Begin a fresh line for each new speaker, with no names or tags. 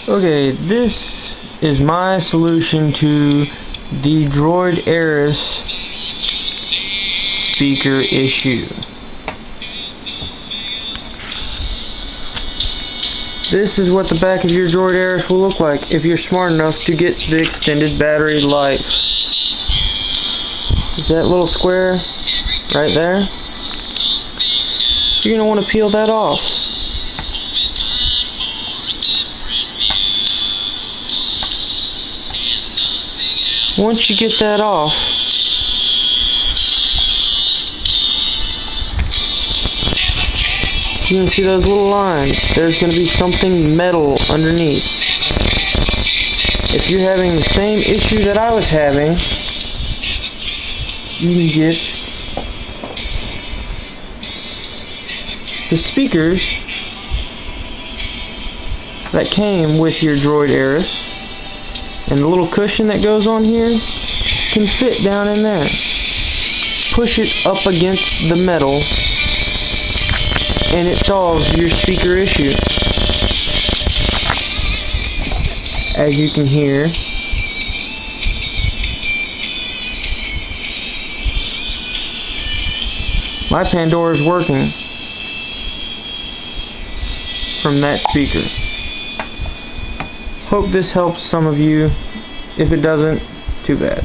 Okay, this is my solution to the Droid Eris speaker issue. This is what the back of your Droid Eris will look like if you're smart enough to get the extended battery life. Is that little square right there? You're going to want to peel that off. Once you get that off, you can see those little lines. There's going to be something metal underneath. If you're having the same issue that I was having, you can get the speakers that came with your Droid Eris. And the little cushion that goes on here can fit down in there. Push it up against the metal and it solves your speaker issue. As you can hear, my Pandora is working from that speaker. Hope this helps some of you. If it doesn't, too bad.